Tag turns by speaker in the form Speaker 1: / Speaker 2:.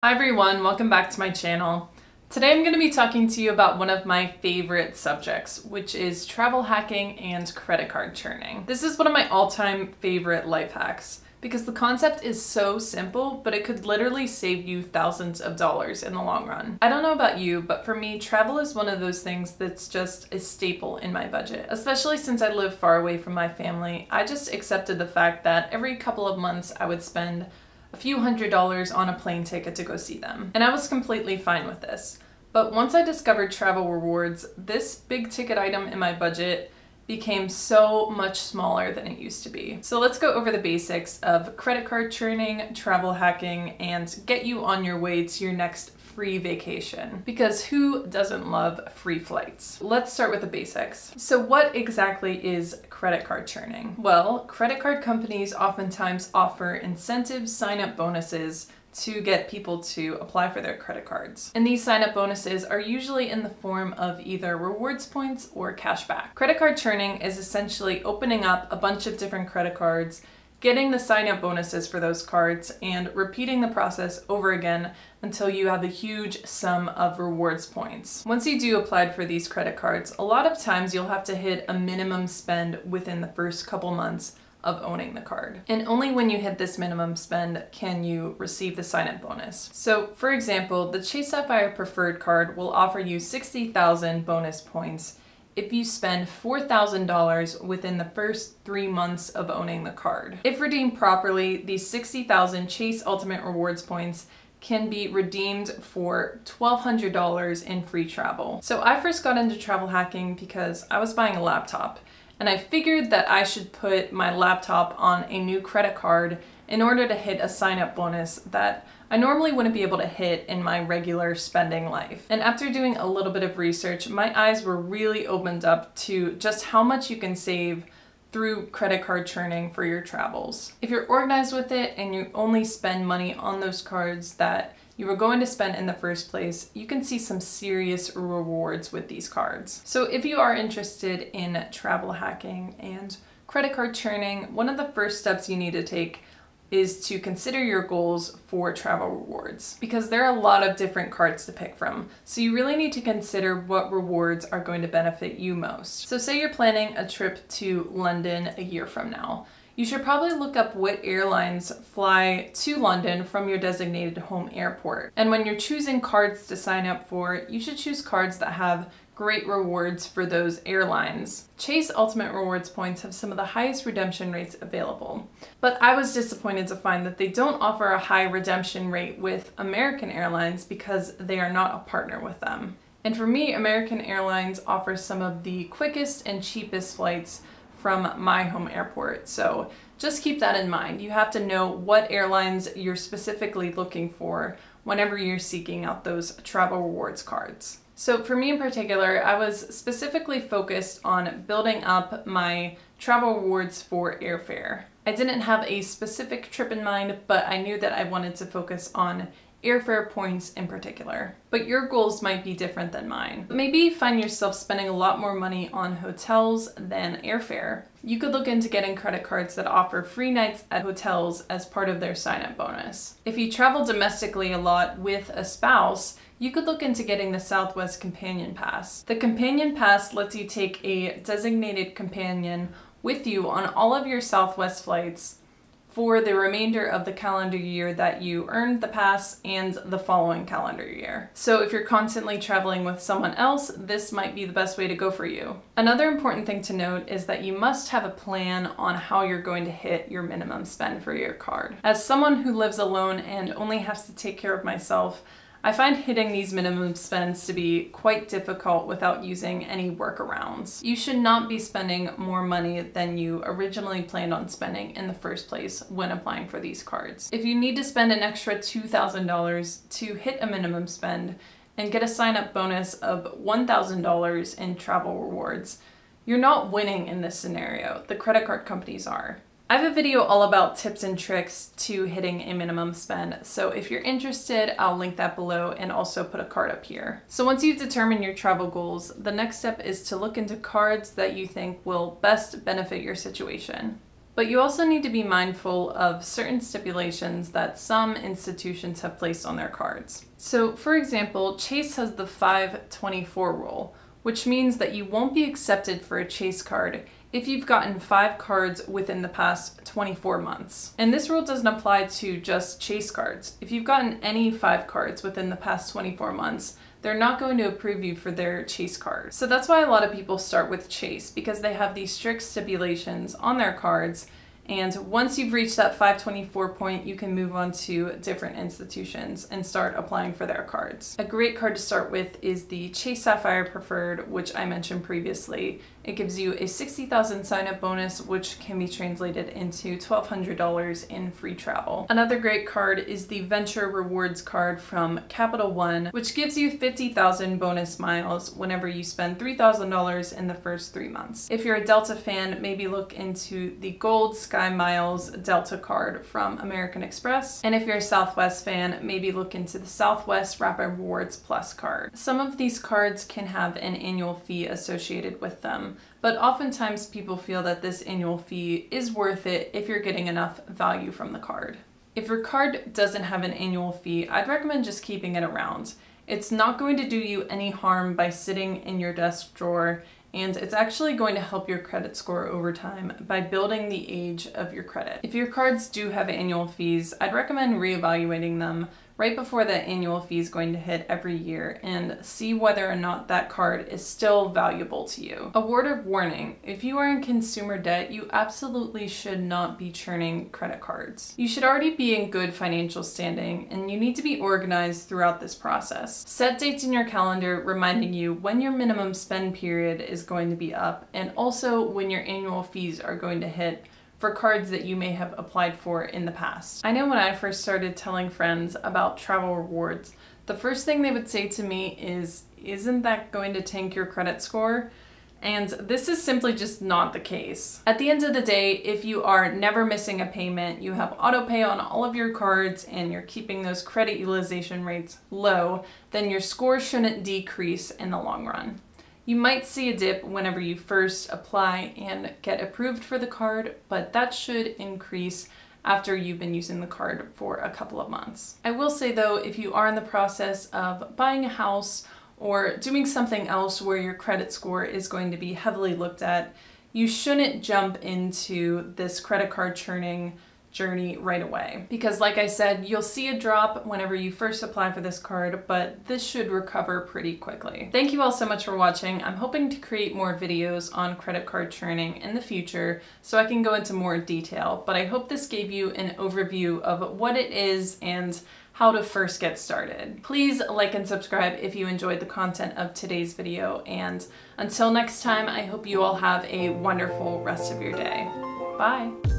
Speaker 1: Hi everyone, welcome back to my channel. Today I'm going to be talking to you about one of my favorite subjects, which is travel hacking and credit card churning. This is one of my all-time favorite life hacks because the concept is so simple, but it could literally save you thousands of dollars in the long run. I don't know about you, but for me, travel is one of those things that's just a staple in my budget. Especially since I live far away from my family, I just accepted the fact that every couple of months I would spend a few $100s on a plane ticket to go see them. And I was completely fine with this. But once I discovered travel rewards, this big ticket item in my budget became so much smaller than it used to be. So let's go over the basics of credit card churning, travel hacking, and get you on your way to your next free vacation. Because who doesn't love free flights? Let's start with the basics. So what exactly is credit card churning? Well, credit card companies oftentimes offer incentive sign-up bonuses to get people to apply for their credit cards. And these sign-up bonuses are usually in the form of either rewards points or cash back. Credit card churning is essentially opening up a bunch of different credit cards, getting the sign-up bonuses for those cards, and repeating the process over again until you have a huge sum of rewards points. Once you do apply for these credit cards, a lot of times you'll have to hit a minimum spend within the first couple months of owning the card. And only when you hit this minimum spend can you receive the sign-up bonus. So for example, the Chase Sapphire Preferred card will offer you 60,000 bonus points if you spend $4,000 within the first 3 months of owning the card. If redeemed properly, these 60,000 Chase Ultimate Rewards points can be redeemed for $1,200 in free travel. So I first got into travel hacking because I was buying a laptop, and I figured that I should put my laptop on a new credit card in order to hit a sign-up bonus that I normally wouldn't be able to hit in my regular spending life. And after doing a little bit of research, my eyes were really opened up to just how much you can save through credit card churning for your travels. If you're organized with it and you only spend money on those cards that you were going to spend in the first place, you can see some serious rewards with these cards. So if you are interested in travel hacking and credit card churning, one of the first steps you need to take is to consider your goals for travel rewards, because there are a lot of different cards to pick from. So you really need to consider what rewards are going to benefit you most. So say you're planning a trip to London a year from now. You should probably look up what airlines fly to London from your designated home airport. And when you're choosing cards to sign up for, you should choose cards that have great rewards for those airlines. Chase Ultimate Rewards points have some of the highest redemption rates available, but I was disappointed to find that they don't offer a high redemption rate with American Airlines because they are not a partner with them. And for me, American Airlines offers some of the quickest and cheapest flights from my home airport. So just keep that in mind. You have to know what airlines you're specifically looking for whenever you're seeking out those travel rewards cards. So for me in particular, I was specifically focused on building up my travel rewards for airfare. I didn't have a specific trip in mind, but I knew that I wanted to focus on airfare points in particular. But your goals might be different than mine. Maybe you find yourself spending a lot more money on hotels than airfare. You could look into getting credit cards that offer free nights at hotels as part of their sign-up bonus. If you travel domestically a lot with a spouse, you could look into getting the Southwest Companion Pass. The Companion Pass lets you take a designated companion with you on all of your Southwest flights for the remainder of the calendar year that you earned the pass and the following calendar year. So if you're constantly traveling with someone else, this might be the best way to go for you. Another important thing to note is that you must have a plan on how you're going to hit your minimum spend for your card. As someone who lives alone and only has to take care of myself, I find hitting these minimum spends to be quite difficult without using any workarounds. You should not be spending more money than you originally planned on spending in the first place when applying for these cards. If you need to spend an extra $2,000 to hit a minimum spend and get a sign-up bonus of $1,000 in travel rewards, you're not winning in this scenario. The credit card companies are. I have a video all about tips and tricks to hitting a minimum spend, so if you're interested, I'll link that below and also put a card up here. So once you've determined your travel goals, the next step is to look into cards that you think will best benefit your situation. But you also need to be mindful of certain stipulations that some institutions have placed on their cards. So for example, Chase has the 524 rule, which means that you won't be accepted for a Chase card if you've gotten 5 cards within the past 24 months. And this rule doesn't apply to just Chase cards. If you've gotten any 5 cards within the past 24 months, they're not going to approve you for their Chase card. So that's why a lot of people start with Chase, because they have these strict stipulations on their cards. And once you've reached that 524 point, you can move on to different institutions and start applying for their cards. A great card to start with is the Chase Sapphire Preferred, which I mentioned previously. It gives you a 60,000 sign-up bonus, which can be translated into $1,200 in free travel. Another great card is the Venture Rewards card from Capital One, which gives you 50,000 bonus miles whenever you spend $3,000 in the first 3 months. If you're a Delta fan, maybe look into the Gold Sky Miles Delta card from American Express. And if you're a Southwest fan, maybe look into the Southwest Rapid Rewards Plus card. Some of these cards can have an annual fee associated with them, but oftentimes people feel that this annual fee is worth it if you're getting enough value from the card. If your card doesn't have an annual fee, I'd recommend just keeping it around. It's not going to do you any harm by sitting in your desk drawer, and it's actually going to help your credit score over time by building the age of your credit. If your cards do have annual fees, I'd recommend reevaluating them right before the annual fee is going to hit every year and see whether or not that card is still valuable to you. A word of warning, if you are in consumer debt, you absolutely should not be churning credit cards. You should already be in good financial standing, and you need to be organized throughout this process. Set dates in your calendar reminding you when your minimum spend period is going to be up, and also when your annual fees are going to hit for cards that you may have applied for in the past. I know when I first started telling friends about travel rewards, the first thing they would say to me is, "Isn't that going to tank your credit score?" And this is simply just not the case. At the end of the day, if you are never missing a payment, you have auto pay on all of your cards, and you're keeping those credit utilization rates low, then your score shouldn't decrease in the long run. You might see a dip whenever you first apply and get approved for the card, but that should increase after you've been using the card for a couple of months. I will say though, if you are in the process of buying a house or doing something else where your credit score is going to be heavily looked at, you shouldn't jump into this credit card churning journey right away. Because like I said, you'll see a drop whenever you first apply for this card, but this should recover pretty quickly. Thank you all so much for watching. I'm hoping to create more videos on credit card churning in the future so I can go into more detail, but I hope this gave you an overview of what it is and how to first get started. Please like and subscribe if you enjoyed the content of today's video, and until next time, I hope you all have a wonderful rest of your day. Bye!